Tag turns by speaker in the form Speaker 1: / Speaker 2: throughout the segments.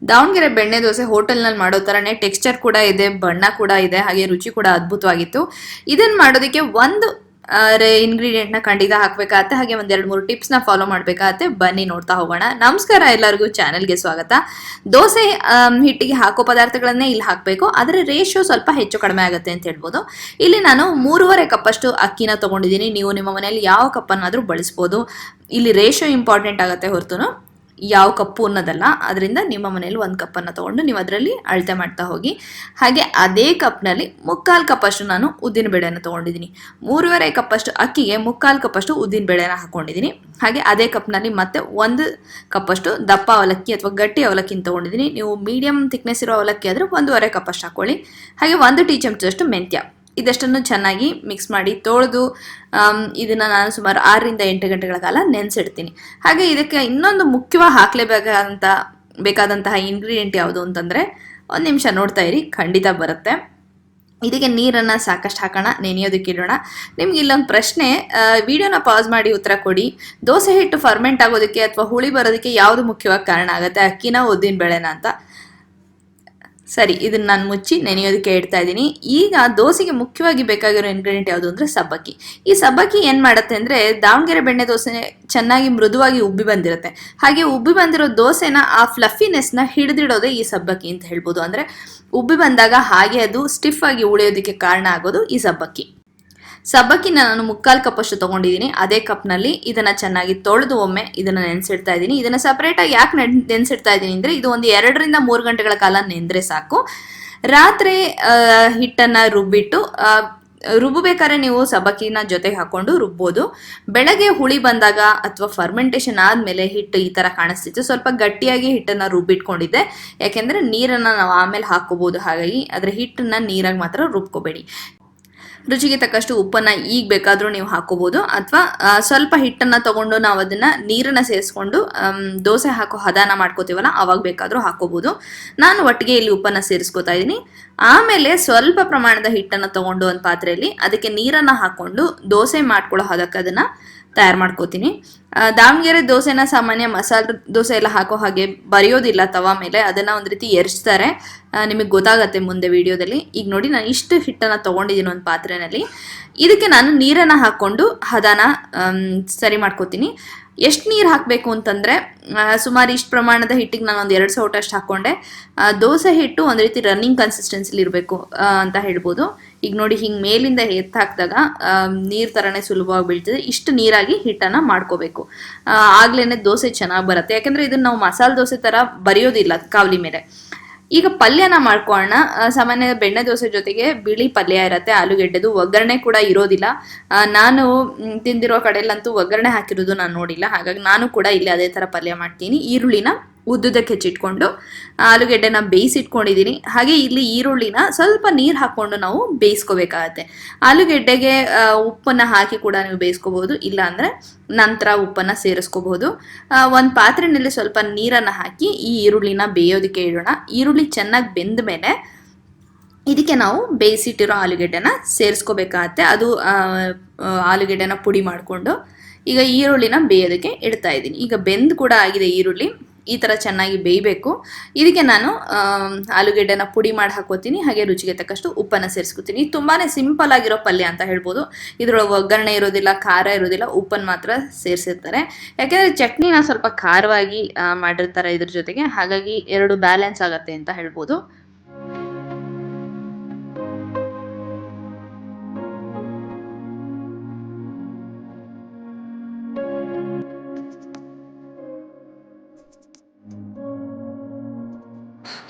Speaker 1: ದಾವಣಗೆರೆ ಬೆಣ್ಣೆ ದೋಸೆ ಹೋಟೆಲ್ನಲ್ಲಿ ಮಾಡೋ ಥರನೇ ಟೆಕ್ಸ್ಚರ್ ಕೂಡ ಇದೆ, ಬಣ್ಣ ಕೂಡ ಇದೆ, ಹಾಗೆ ರುಚಿ ಕೂಡ ಅದ್ಭುತವಾಗಿತ್ತು. ಇದನ್ನು ಮಾಡೋದಕ್ಕೆ ಒಂದು ಇಂಗ್ರೀಡಿಯೆಂಟ್ನ ಖಂಡಿತ ಹಾಕಬೇಕಾಗತ್ತೆ, ಹಾಗೆ ಒಂದೆರಡು ಮೂರು ಟಿಪ್ಸ್ನ ಫಾಲೋ ಮಾಡಬೇಕಾಗತ್ತೆ. ಬನ್ನಿ ನೋಡ್ತಾ ಹೋಗೋಣ. ನಮಸ್ಕಾರ ಎಲ್ಲರಿಗೂ, ಚಾನೆಲ್ಗೆ ಸ್ವಾಗತ. ದೋಸೆ ಹಿಟ್ಟಿಗೆ ಹಾಕೋ ಪದಾರ್ಥಗಳನ್ನೇ ಇಲ್ಲಿ ಹಾಕಬೇಕು, ಆದರೆ ರೇಷಿಯೋ ಸ್ವಲ್ಪ ಹೆಚ್ಚು ಕಡಿಮೆ ಆಗುತ್ತೆ ಅಂತ ಹೇಳ್ಬೋದು. ಇಲ್ಲಿ ನಾನು 3.5 ಕಪ್ಪಷ್ಟು ಅಕ್ಕಿನ ತೊಗೊಂಡಿದ್ದೀನಿ. ನೀವು ನಿಮ್ಮ ಮನೆಯಲ್ಲಿ ಯಾವ ಕಪ್ಪನ್ನಾದರೂ ಬಳಸ್ಬೋದು. ಇಲ್ಲಿ ರೇಷಿಯೋ ಇಂಪಾರ್ಟೆಂಟ್ ಆಗುತ್ತೆ ಹೊರತು ಯಾವ ಕಪ್ಪು ಅನ್ನೋದಲ್ಲ. ಅದರಿಂದ ನಿಮ್ಮ ಮನೇಲಿ 1 ಕಪ್ಪನ್ನು ತೊಗೊಂಡು ನೀವು ಅದರಲ್ಲಿ ಅಳತೆ ಮಾಡ್ತಾ ಹೋಗಿ. ಹಾಗೆ ಅದೇ ಕಪ್ನಲ್ಲಿ 3/4 ಕಪ್ಪಷ್ಟು ನಾನು ಉದ್ದಿನ ಬೇಳೆನ ತೊಗೊಂಡಿದ್ದೀನಿ. 3.5 ಕಪ್ಪಷ್ಟು ಅಕ್ಕಿಗೆ 3/4 ಕಪ್ಪಷ್ಟು ಉದ್ದಿನ ಬೇಳೆನ ಹಾಕ್ಕೊಂಡಿದ್ದೀನಿ. ಹಾಗೆ ಅದೇ ಕಪ್ನಲ್ಲಿ ಮತ್ತೆ 1 ಕಪ್ಪಷ್ಟು ದಪ್ಪ ಅವಲಕ್ಕಿ ಅಥವಾ ಗಟ್ಟಿ ಅವಲಕ್ಕಿನ ತೊಗೊಂಡಿದ್ದೀನಿ. ನೀವು ಮೀಡಿಯಮ್ ಥಿಕ್ನೆಸ್ ಇರೋ ಅವಲಕ್ಕಿ ಆದರೆ 1.5 ಕಪ್ಪಷ್ಟು ಹಾಕ್ಕೊಳ್ಳಿ. ಹಾಗೆ 1 ಟೀ ಚಮಚದಷ್ಟು ಮೆಂತ್ಯ. ಇದಷ್ಟನ್ನು ಚೆನ್ನಾಗಿ ಮಿಕ್ಸ್ ಮಾಡಿ ತೊಳೆದು ಇದನ್ನು ನಾನು ಸುಮಾರು 6ರಿಂದ 8 ಗಂಟೆಗಳ ಕಾಲ ನೆನೆಸಿಡ್ತೀನಿ. ಹಾಗೆ ಇದಕ್ಕೆ ಇನ್ನೊಂದು ಮುಖ್ಯವಾಗಿ ಬೇಕಾದಂತಹ ಇಂಗ್ರೀಡಿಯೆಂಟ್ ಯಾವುದು ಅಂತಂದರೆ, 1 ನಿಮಿಷ ನೋಡ್ತಾ ಇರಿ, ಖಂಡಿತ ಬರುತ್ತೆ. ಇದಕ್ಕೆ ನೀರನ್ನು ಸಾಕಷ್ಟು ಹಾಕೋಣ, ನೆನೆಯೋದಕ್ಕೆ ಇಡೋಣ. ನಿಮ್ಗೆ ಇಲ್ಲೊಂದು ಪ್ರಶ್ನೆ, ವಿಡಿಯೋನ ಪಾಸ್ ಮಾಡಿ ಉತ್ತರ ಕೊಡಿ. ದೋಸೆ ಹಿಟ್ಟು ಫರ್ಮೆಂಟ್ ಆಗೋದಕ್ಕೆ ಅಥವಾ ಹುಳಿ ಬರೋದಕ್ಕೆ ಯಾವುದು ಮುಖ್ಯವಾಗಿ ಕಾರಣ ಆಗುತ್ತೆ, ಅಕ್ಕಿನ ಉದ್ದಿನ ಬೇಳೆನ ಅಂತ? ಸರಿ, ಇದನ್ನು ನಾನು ಮುಚ್ಚಿ ನೆನೆಯೋದಕ್ಕೆ ಇಡ್ತಾ ಇದ್ದೀನಿ. ಈಗ ದೋಸೆಗೆ ಮುಖ್ಯವಾಗಿ ಬೇಕಾಗಿರೋ ಇಂಗ್ರೀಡಿಯೆಂಟ್ ಯಾವುದು ಅಂದರೆ ಸಬ್ಬಕ್ಕಿ. ಈ ಸಬ್ಬಕ್ಕಿ ಏನು ಮಾಡುತ್ತೆ ಅಂದರೆ, ದಾವಣಗೆರೆ ಬೆಣ್ಣೆ ದೋಸೆ ಚೆನ್ನಾಗಿ ಮೃದುವಾಗಿ ಉಬ್ಬಿ ಬಂದಿರುತ್ತೆ. ಹಾಗೆ ಉಬ್ಬಿ ಬಂದಿರೋ ದೋಸೆನ ಆ ಫ್ಲಫಿನೆಸ್ನ ಹಿಡಿದಿಡೋದೇ ಈ ಸಬ್ಬಕ್ಕಿ ಅಂತ ಹೇಳ್ಬೋದು. ಅಂದರೆ ಉಬ್ಬಿ ಬಂದಾಗ ಹಾಗೆ ಅದು ಸ್ಟಿಫ್ ಆಗಿ ಉಳಿಯೋದಕ್ಕೆ ಕಾರಣ ಆಗೋದು ಈ ಸಬ್ಬಕ್ಕಿನ ನಾನು 3/4 ಕಪ್ಪಷ್ಟು ತೊಗೊಂಡಿದ್ದೀನಿ. ಅದೇ ಕಪ್ನಲ್ಲಿ ಇದನ್ನು ಚೆನ್ನಾಗಿ ತೊಳೆದು ಒಮ್ಮೆ ಇದನ್ನು ನೆನೆಸಿಡ್ತಾ ಇದ್ದೀನಿ. ಇದನ್ನು ಸಪ್ರೇಟಾಗಿ ಯಾಕೆ ನೆನೆಸಿಡ್ತಾ ಇದ್ದೀನಿ ಅಂದರೆ, ಇದು ಒಂದು 2ರಿಂದ 3 ಗಂಟೆಗಳ ಕಾಲ ನೆಂದರೆ ಸಾಕು. ರಾತ್ರಿ ಹಿಟ್ಟನ್ನು ರುಬ್ಬಿಟ್ಟು ರುಬ್ಬಬೇಕಾದ್ರೆ ನೀವು ಸಬ್ಬಕ್ಕಿನ ಜೊತೆಗೆ ಹಾಕ್ಕೊಂಡು ರುಬ್ಬೋದು. ಬೆಳಗ್ಗೆ ಹುಳಿ ಬಂದಾಗ ಅಥವಾ ಫರ್ಮೆಂಟೇಷನ್ ಆದಮೇಲೆ ಹಿಟ್ಟು ಈ ಥರ ಕಾಣಿಸ್ತಿತ್ತು. ಸ್ವಲ್ಪ ಗಟ್ಟಿಯಾಗಿ ಹಿಟ್ಟನ್ನು ರುಬ್ಬಿಟ್ಕೊಂಡಿದ್ದೆ, ಯಾಕೆಂದರೆ ನೀರನ್ನು ನಾವು ಆಮೇಲೆ ಹಾಕ್ಕೋಬೋದು. ಹಾಗಾಗಿ ಅದರ ಹಿಟ್ಟನ್ನು ನೀರಾಗಿ ಮಾತ್ರ ರುಬ್ಕೋಬೇಡಿ. ರುಚಿಗೆ ತಕ್ಕಷ್ಟು ಉಪ್ಪನ್ನು ಈಗ ಬೇಕಾದರೂ ನೀವು ಹಾಕೋಬೋದು, ಅಥವಾ ಸ್ವಲ್ಪ ಹಿಟ್ಟನ್ನು ತೊಗೊಂಡು ನಾವು ಅದನ್ನು ನೀರನ್ನು ಸೇರಿಸ್ಕೊಂಡು ದೋಸೆ ಹಾಕೋ ಹದಾನ ಮಾಡ್ಕೋತೀವಲ್ಲ, ಆವಾಗ ಬೇಕಾದರೂ ಹಾಕೋಬೋದು. ನಾನು ಒಟ್ಟಿಗೆ ಇಲ್ಲಿ ಉಪ್ಪನ್ನು ಸೇರಿಸ್ಕೋತಾ ಇದ್ದೀನಿ. ಆಮೇಲೆ ಸ್ವಲ್ಪ ಪ್ರಮಾಣದ ಹಿಟ್ಟನ್ನು ತೊಗೊಂಡು ಒಂದು ಪಾತ್ರೆಯಲ್ಲಿ ಅದಕ್ಕೆ ನೀರನ್ನು ಹಾಕ್ಕೊಂಡು ದೋಸೆ ಮಾಡ್ಕೊಳ್ಳೋ ಹದಕ್ಕೆ ಅದನ್ನು ತಯಾರು ಮಾಡ್ಕೋತೀನಿ. ದಾವಣಗೆರೆ ದೋಸೆನ ಸಾಮಾನ್ಯ ಮಸಾಲೆ ದೋಸೆ ಎಲ್ಲ ಹಾಕೋ ಹಾಗೆ ಬರೆಯೋದಿಲ್ಲ ತವಾ ಮೇಲೆ, ಅದನ್ನು ಒಂದು ರೀತಿ ಎರಿಸ್ತಾರೆ. ನಿಮಗೆ ಗೊತ್ತಾಗತ್ತೆ ಮುಂದೆ ವಿಡಿಯೋದಲ್ಲಿ. ಈಗ ನೋಡಿ, ನಾನು ಇಷ್ಟು ಹಿಟ್ಟನ್ನು ತೊಗೊಂಡಿದ್ದೀನಿ ಒಂದು ಪಾತ್ರೆಯಲ್ಲಿ. ಇದಕ್ಕೆ ನಾನು ನೀರನ್ನು ಹಾಕ್ಕೊಂಡು ಹದಾನ ಸರಿ ಮಾಡ್ಕೋತೀನಿ. ಎಷ್ಟು ನೀರು ಹಾಕಬೇಕು ಅಂತಂದರೆ, ಸುಮಾರು ಇಷ್ಟು ಪ್ರಮಾಣದ ಹಿಟ್ಟಿಗೆ ನಾನು ಒಂದು 2 ಸೌಟಷ್ಟು ಹಾಕ್ಕೊಂಡೆ. ದೋಸೆ ಹಿಟ್ಟು ಒಂದು ರೀತಿ ರನ್ನಿಂಗ್ ಕನ್ಸಿಸ್ಟೆನ್ಸಿಲಿ ಇರಬೇಕು ಅಂತ ಹೇಳ್ಬೋದು. ಈಗ ನೋಡಿ, ಹಿಂಗೆ ಮೇಲಿಂದ ಎತ್ತು ಹಾಕಿದಾಗ ನೀರು ಥರನೇ ಸುಲಭವಾಗಿ ಬೀಳ್ತದೆ. ಇಷ್ಟು ನೀರಾಗಿ ಹಿಟ್ಟನ್ನು ಮಾಡ್ಕೋಬೇಕು, ಆಗ್ಲೇ ದೋಸೆ ಚೆನ್ನಾಗಿ ಬರುತ್ತೆ. ಯಾಕೆಂದರೆ ಇದನ್ನು ನಾವು ಮಸಾಲೆ ದೋಸೆ ಥರ ಬರೆಯೋದಿಲ್ಲ ಕಾವಲಿ ಮೇಲೆ. ಈಗ ಪಲ್ಯನ ಮಾಡ್ಕೊಳ್ಳೋಣ. ಸಾಮಾನ್ಯ ಬೆಣ್ಣೆ ದೋಸೆ ಜೊತೆಗೆ ಬಿಳಿ ಪಲ್ಯ ಇರುತ್ತೆ, ಆಲೂಗೆಡ್ಡೆದು. ಒಗ್ಗರಣೆ ಕೂಡ ಇರೋದಿಲ್ಲ. ನಾನು ತಿಂದಿರೋ ಕಡೆಯಲ್ಲಂತೂ ಒಗ್ಗರಣೆ ಹಾಕಿರೋದು ನಾನು ನೋಡಿಲ್ಲ. ಹಾಗಾಗಿ ನಾನು ಕೂಡ ಇಲ್ಲಿ ಅದೇ ಥರ ಪಲ್ಯ ಮಾಡ್ತೀನಿ. ಈರುಳ್ಳಿನ ಉದ್ದುದಕ್ಕೆ ಹೆಚ್ಚಿಟ್ಕೊಂಡು ಆಲೂಗೆಡ್ಡೆನ ಬೇಯಿಸಿಟ್ಕೊಂಡಿದ್ದೀನಿ. ಹಾಗೆ ಇಲ್ಲಿ ಈರುಳ್ಳಿನ ಸ್ವಲ್ಪ ನೀರು ಹಾಕ್ಕೊಂಡು ನಾವು ಬೇಯಿಸ್ಕೋಬೇಕಾಗತ್ತೆ. ಆಲೂಗೆಡ್ಡೆಗೆ ಉಪ್ಪನ್ನು ಹಾಕಿ ಕೂಡ ನೀವು ಬೇಯಿಸ್ಕೋಬಹುದು, ಇಲ್ಲ ಅಂದರೆ ನಂತರ ಉಪ್ಪನ್ನು ಸೇರಿಸ್ಕೋಬಹುದು. ಒಂದು ಪಾತ್ರೆಯಲ್ಲಿ ಸ್ವಲ್ಪ ನೀರನ್ನು ಹಾಕಿ ಈ ಈರುಳ್ಳಿನ ಬೇಯೋದಕ್ಕೆ ಇಡೋಣ. ಈರುಳ್ಳಿ ಚೆನ್ನಾಗಿ ಬೆಂದ ಮೇಲೆ ಇದಕ್ಕೆ ನಾವು ಬೇಯಿಸಿಟ್ಟಿರೋ ಆಲೂಗೆಡ್ಡೆನ ಸೇರಿಸ್ಕೋಬೇಕಾಗತ್ತೆ. ಅದು ಆಲೂಗೆಡ್ಡೆನ ಪುಡಿ ಮಾಡಿಕೊಂಡು ಈಗ ಈರುಳ್ಳಿನ ಬೇಯೋದಕ್ಕೆ ಇಡ್ತಾ ಇದ್ದೀನಿ. ಈಗ ಬೆಂದು ಕೂಡ ಆಗಿದೆ ಈರುಳ್ಳಿ, ಈ ಥರ ಚೆನ್ನಾಗಿ ಬೇಯಬೇಕು. ಇದಕ್ಕೆ ನಾನು ಆಲೂಗೆಡ್ಡೆನ ಪುಡಿ ಮಾಡಿ ಹಾಕೋತೀನಿ. ಹಾಗೆ ರುಚಿಗೆ ತಕ್ಕಷ್ಟು ಉಪ್ಪನ್ನು ಸೇರಿಸ್ಕೊತೀನಿ. ತುಂಬಾ ಸಿಂಪಲ್ ಆಗಿರೋ ಪಲ್ಯ ಅಂತ ಹೇಳ್ಬೋದು. ಇದರೊಳಗೆ ಒಗ್ಗರಣೆ ಇರೋದಿಲ್ಲ, ಖಾರ ಇರೋದಿಲ್ಲ, ಉಪ್ಪನ್ನು ಮಾತ್ರ ಸೇರಿಸಿರ್ತಾರೆ. ಯಾಕೆಂದರೆ ಚಟ್ನಿನ ಸ್ವಲ್ಪ ಖಾರವಾಗಿ ಮಾಡಿರ್ತಾರೆ ಇದ್ರ ಜೊತೆಗೆ, ಹಾಗಾಗಿ 2 ಬ್ಯಾಲೆನ್ಸ್ ಆಗುತ್ತೆ ಅಂತ ಹೇಳ್ಬೋದು.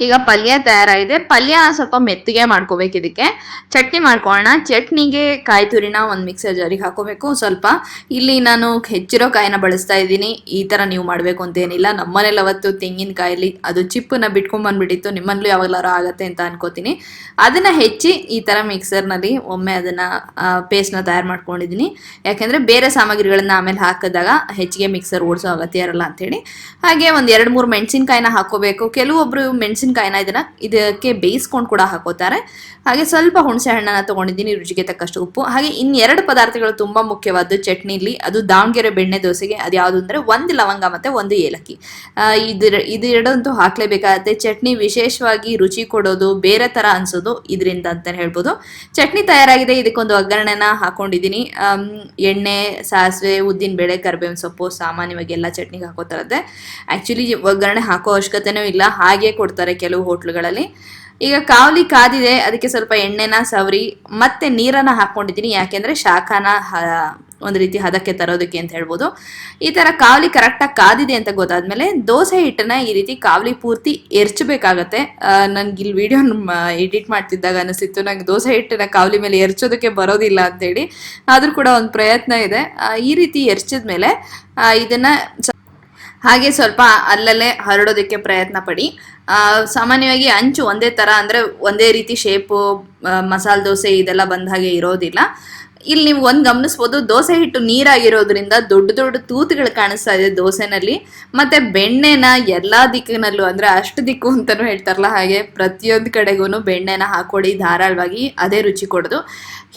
Speaker 1: ಈಗ ಪಲ್ಯ ತಯಾರಾಗಿದೆ. ಪಲ್ಯ ಸ್ವಲ್ಪ ಮೆತ್ತಗೆ ಮಾಡ್ಕೋಬೇಕು. ಇದಕ್ಕೆ ಚಟ್ನಿ ಮಾಡ್ಕೊಳ್ಳೋಣ. ಚಟ್ನಿಗೆ ಕಾಯಿ ತುರಿನ ಒಂದು ಮಿಕ್ಸರ್ ಜಾರಿಗೆ ಹಾಕೋಬೇಕು. ಸ್ವಲ್ಪ ಇಲ್ಲಿ ನಾನು ಹೆಚ್ಚಿರೋ ಕಾಯಿನ ಬಳಸ್ತಾ ಇದ್ದೀನಿ. ಈ ಥರ ನೀವು ಮಾಡಬೇಕು ಅಂತೇನಿಲ್ಲ. ನಮ್ಮನೇಲಿ ಅವತ್ತು ತೆಂಗಿನಕಾಯಲ್ಲಿ ಅದು ಚಿಪ್ಪನ್ನ ಬಿಟ್ಕೊಂಡ್ಬಂದ್ಬಿಟ್ಟಿತ್ತು. ನಿಮ್ಮಲ್ಲೂ ಯಾವಾಗಲಾರು ಆಗುತ್ತೆ ಅಂತ ಅನ್ಕೋತೀನಿ. ಅದನ್ನು ಹೆಚ್ಚಿ ಈ ಥರ ಮಿಕ್ಸರ್ನಲ್ಲಿ ಒಮ್ಮೆ ಅದನ್ನು ಪೇಸ್ಟ್ನ ತಯಾರು ಮಾಡ್ಕೊಂಡಿದ್ದೀನಿ. ಯಾಕೆಂದರೆ ಬೇರೆ ಸಾಮಗ್ರಿಗಳನ್ನ ಆಮೇಲೆ ಹಾಕಿದಾಗ ಹೆಚ್ಚಿಗೆ ಮಿಕ್ಸರ್ ಓಡಿಸೋ ಅಗತ್ಯ ಇರಲ್ಲ ಅಂಥೇಳಿ. ಹಾಗೆ ಒಂದು 2-3 ಮೆಣಸಿನ್ಕಾಯಿನ ಹಾಕೋಬೇಕು. ಕೆಲವೊಬ್ಬರು ಮೆಣಸಿನ್ಕಾಯಿ ಮೆಣಸಿನ್ಕಾಯಿನ ಇದಕ್ಕೆ ಬೇಯಿಸ್ಕೊಂಡು ಕೂಡ ಹಾಕೋತಾರೆ. ಹಾಗೆ ಸ್ವಲ್ಪ ಹುಣಸೆ ಹಣ್ಣನ್ನ ತಗೊಂಡಿದ್ದೀನಿ, ರುಚಿಗೆ ತಕ್ಕಷ್ಟು ಉಪ್ಪು. ಹಾಗೆ ಇನ್ನೆರಡು ಪದಾರ್ಥಗಳು ತುಂಬಾ ಮುಖ್ಯವಾದ್ದು ಚಟ್ನಿಲಿ, ಅದು ದಾವಣಗೆರೆ ಬೆಣ್ಣೆ ದೋಸೆಗೆ. ಅದು ಯಾವುದು ಅಂದರೆ ಒಂದು ಲವಂಗ ಮತ್ತು ಒಂದು ಏಲಕ್ಕಿ. ಇದೆರಡಂತೂ ಹಾಕ್ಲೇಬೇಕಾಗತ್ತೆ. ಚಟ್ನಿ ವಿಶೇಷವಾಗಿ ರುಚಿ ಕೊಡೋದು, ಬೇರೆ ಥರ ಅನ್ಸೋದು ಇದರಿಂದ ಅಂತ ಹೇಳ್ಬೋದು. ಚಟ್ನಿ ತಯಾರಾಗಿದೆ. ಇದಕ್ಕೊಂದು ಒಗ್ಗರಣೆನ ಹಾಕೊಂಡಿದ್ದೀನಿ. ಎಣ್ಣೆ, ಸಾಸಿವೆ, ಉದ್ದಿನ ಬೇಳೆ, ಕರಿಬೇವಿನ ಸೊಪ್ಪು, ಸಾಮಾನ್ಯವಾಗಿ ಎಲ್ಲ ಚಟ್ನಿಗೆ ಹಾಕೋತಾರತ್ತೆ. ಆ್ಯಕ್ಚುಲಿ ಒಗ್ಗರಣೆ ಹಾಕೋ ಅವಶ್ಯಕತೆನೂ ಇಲ್ಲ, ಹಾಗೆ ಕೊಡ್ತಾರೆ ಕೆಲವು ಹೋಟ್ಲುಗಳಲ್ಲಿ. ಈಗ ಕಾವಲಿ ಕಾದಿದೆ, ಅದಕ್ಕೆ ಸ್ವಲ್ಪ ಎಣ್ಣೆನ ಸವರಿ ಮತ್ತೆ ನೀರನ್ನ ಹಾಕೊಂಡಿದ್ದೀನಿ. ಯಾಕೆಂದ್ರೆ ಶಾಖನ ಒಂದು ರೀತಿ ಹದಕ್ಕೆ ತರೋದಕ್ಕೆ ಅಂತ ಹೇಳ್ಬೋದು. ಈ ತರ ಕಾವಲಿ ಕರೆಕ್ಟಾಗಿ ಕಾದಿದೆ ಅಂತ ಗೊತ್ತಾದ್ಮೇಲೆ ದೋಸೆ ಹಿಟ್ಟನ್ನ ಈ ರೀತಿ ಕಾವಲಿ ಪೂರ್ತಿ ಎರ್ಚಬೇಕಾಗತ್ತೆ. ನನ್ಗೆ ಇಲ್ಲಿ ವಿಡಿಯೋ ಎಡಿಟ್ ಮಾಡ್ತಿದ್ದಾಗ ಅನಿಸಿತ್ತು ನಂಗೆ ದೋಸೆ ಹಿಟ್ಟನ್ನ ಕಾವಲಿ ಮೇಲೆ ಎರ್ಚೋದಕ್ಕೆ ಬರೋದಿಲ್ಲ ಅಂತೇಳಿ. ಆದ್ರೂ ಕೂಡ ಒಂದು ಪ್ರಯತ್ನ ಇದೆ. ಈ ರೀತಿ ಎರ್ಚಿದ್ಮೇಲೆ ಇದನ್ನ ಹಾಗೆ ಸ್ವಲ್ಪ ಅಲ್ಲಲ್ಲೇ ಹರಡೋದಕ್ಕೆ ಪ್ರಯತ್ನ ಪಡಿ. ಸಾಮಾನ್ಯವಾಗಿ ಅಂಚು ಒಂದೇ ಥರ ಅಂದರೆ ಒಂದೇ ರೀತಿ ಶೇಪು, ಮಸಾಲೆ ದೋಸೆ ಇದೆಲ್ಲ ಬಂದ ಹಾಗೆ ಇರೋದಿಲ್ಲ. ಇಲ್ಲಿ ನೀವು ಒಂದು ಗಮನಿಸ್ಬೋದು, ದೋಸೆ ಹಿಟ್ಟು ನೀರಾಗಿರೋದ್ರಿಂದ ದೊಡ್ಡ ದೊಡ್ಡ ತೂತುಗಳು ಕಾಣಿಸ್ತಾ ಇದೆ ದೋಸೆನಲ್ಲಿ. ಮತ್ತೆ ಬೆಣ್ಣೆನ ಎಲ್ಲ ದಿಕ್ಕಿನಲ್ಲೂ, ಅಂದರೆ ಅಷ್ಟು ದಿಕ್ಕು ಅಂತಲೂ ಹೇಳ್ತಾರಲ್ಲ ಹಾಗೆ ಪ್ರತಿಯೊಂದು ಕಡೆಗೂ ಬೆಣ್ಣೆನ ಹಾಕೊಡಿ ಧಾರಾಳವಾಗಿ, ಅದೇ ರುಚಿ ಕೊಡೋದು.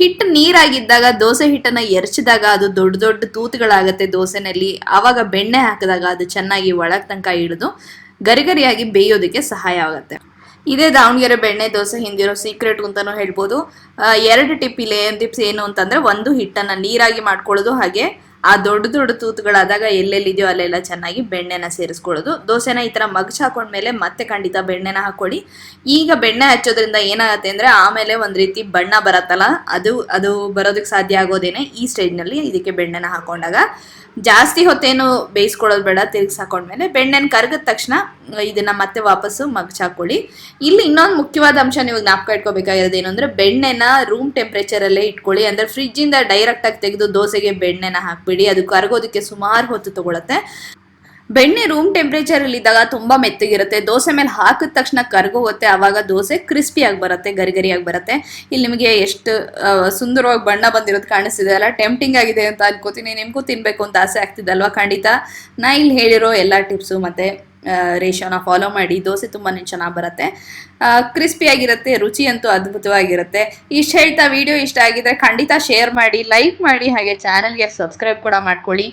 Speaker 1: ಹಿಟ್ಟು ನೀರಾಗಿದ್ದಾಗ ದೋಸೆ ಹಿಟ್ಟನ್ನು ಎರ್ಚಿದಾಗ ಅದು ದೊಡ್ಡ ದೊಡ್ಡ ತೂತುಗಳಾಗತ್ತೆ ದೋಸೆನಲ್ಲಿ. ಆವಾಗ ಬೆಣ್ಣೆ ಹಾಕಿದಾಗ ಅದು ಚೆನ್ನಾಗಿ ಒಳಗೆ ತನಕ ಇಳಿದು ಗರಿಗರಿಯಾಗಿ ಬೇಯೋದಕ್ಕೆ ಸಹಾಯ ಆಗುತ್ತೆ. ಇದೇ ದಾವಣಗೆರೆ ಬೆಣ್ಣೆ ದೋಸೆ ಹಿಂದಿರೋ ಸೀಕ್ರೆಟ್ ಅಂತಾನೂ ಹೇಳ್ಬೋದು. ಎರಡು ಟಿಪ್ಸ್ ಏನು ಅಂತಂದ್ರೆ, ಒಂದು ಹಿಟ್ಟನ್ನ ನೀರಾಗಿ ಮಾಡ್ಕೊಳ್ಳೋದು, ಹಾಗೆ ಆ ದೊಡ್ಡ ದೊಡ್ಡ ತೂತುಗಳಾದಾಗ ಎಲ್ಲೆಲ್ಲಿದೆಯೋ ಅಲ್ಲೆಲ್ಲ ಚೆನ್ನಾಗಿ ಬೆಣ್ಣೆನ ಸೇರಿಸ್ಕೊಳ್ಳೋದು. ದೋಸೆನ ಈ ಥರ ಮಗ್ಚ್ ಹಾಕೊಂಡ್ಮೇಲೆ ಮತ್ತೆ ಖಂಡಿತ ಬೆಣ್ಣೆನ ಹಾಕೊಳ್ಳಿ. ಈಗ ಬೆಣ್ಣೆ ಹಚ್ಚೋದ್ರಿಂದ ಏನಾಗುತ್ತೆ ಅಂದರೆ ಆಮೇಲೆ ಒಂದು ರೀತಿ ಬಣ್ಣ ಬರತ್ತಲ್ಲ, ಅದು ಬರೋದಕ್ಕೆ ಸಾಧ್ಯ ಆಗೋದೇನೆ ಈ ಸ್ಟೇಜ್ನಲ್ಲಿ. ಇದಕ್ಕೆ ಬೆಣ್ಣೆನ ಹಾಕೊಂಡಾಗ ಜಾಸ್ತಿ ಹೊತ್ತೇನು ಬೇಯಿಸ್ಕೊಳ್ಳೋದು ಬೇಡ. ತಿರುಗಿಸಿ ಹಾಕೊಂಡ್ಮೇಲೆ ಬೆಣ್ಣೆನ ಕರಗಿದ ತಕ್ಷಣ ಇದನ್ನ ಮತ್ತೆ ವಾಪಸ್ಸು ಮಗ್ಚ್ ಹಾಕೊಳ್ಳಿ. ಇಲ್ಲಿ ಇನ್ನೊಂದು ಮುಖ್ಯವಾದ ಅಂಶ ನೀವು ಜ್ಞಾಪಕ ಇಟ್ಕೋಬೇಕಾಗಿರೋದು ಏನು ಅಂದರೆ, ಬೆಣ್ಣೆನ ರೂಮ್ ಟೆಂಪ್ರೇಚರಲ್ಲೇ ಇಟ್ಕೊಳ್ಳಿ. ಅಂದರೆ ಫ್ರಿಜ್ಜಿಂದ ಡೈರೆಕ್ಟಾಗಿ ತೆಗೆದು ದೋಸೆಗೆ ಬೆಣ್ಣೆನ ಹಾಕ್ಬಿಡಿ, ಅದು ಕರಗೋದಕ್ಕೆ ಸುಮಾರು ಹೊತ್ತು ತಗೊಳುತ್ತೆ. ಬೆಣ್ಣೆ ರೂಮ್ ಟೆಂಪ್ರೇಚರಲ್ಲಿ ಇದ್ದಾಗ ತುಂಬ ಮೆತ್ತಗಿರುತ್ತೆ. ದೋಸೆ ಮೇಲೆ ಹಾಕಿದ ತಕ್ಷಣ ಕರ್ಗೋಗುತ್ತೆ. ಆವಾಗ ದೋಸೆ ಕ್ರಿಸ್ಪಿಯಾಗಿ ಬರುತ್ತೆ, ಗರಿಗರಿಯಾಗಿ ಬರುತ್ತೆ. ಇಲ್ಲಿ ನಿಮಗೆ ಎಷ್ಟು ಸುಂದರವಾಗಿ ಬಣ್ಣ ಬಂದಿರೋದು ಕಾಣಿಸ್ತಿದೆ ಅಲ್ಲ, ಟೆಂಪ್ಟಿಂಗ್ ಆಗಿದೆ ಅಂತ ಅನ್ಕೋತೀನಿ. ನಿಮಗೂ ತಿನ್ನಬೇಕು ಅಂತ ಆಸೆ ಆಗ್ತಿದೆ ಅಲ್ವಾ? ಖಂಡಿತ ನಾ ಇಲ್ಲಿ ಹೇಳಿರೋ ಎಲ್ಲ ಟಿಪ್ಸು ಮತ್ತು ರೇಷಿಯೋನ ಫಾಲೋ ಮಾಡಿ. ದೋಸೆ ತುಂಬಾ ಚೆನ್ನಾಗಿ ಬರುತ್ತೆ, ಕ್ರಿಸ್ಪಿಯಾಗಿರುತ್ತೆ, ರುಚಿ ಅಂತೂ ಅದ್ಭುತವಾಗಿರುತ್ತೆ. ಇಷ್ಟು ಹೇಳ್ತಾ ವಿಡಿಯೋ ಇಷ್ಟ ಆಗಿದ್ರೆ ಖಂಡಿತ ಶೇರ್ ಮಾಡಿ, ಲೈಕ್ ಮಾಡಿ, ಹಾಗೆ ಚಾನಲ್ಗೆ ಸಬ್ಸ್ಕ್ರೈಬ್ ಕೂಡ ಮಾಡ್ಕೊಳ್ಳಿ.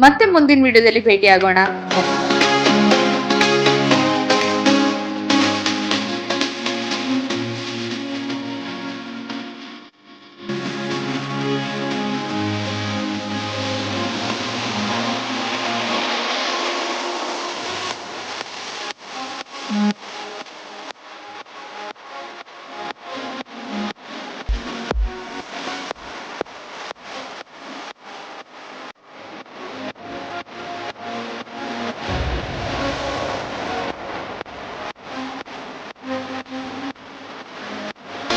Speaker 1: ಮತ್ತೆ ಮುಂದಿನ ವಿಡಿಯೋದಲ್ಲಿ ಭೇಟಿ ಆಗೋಣ.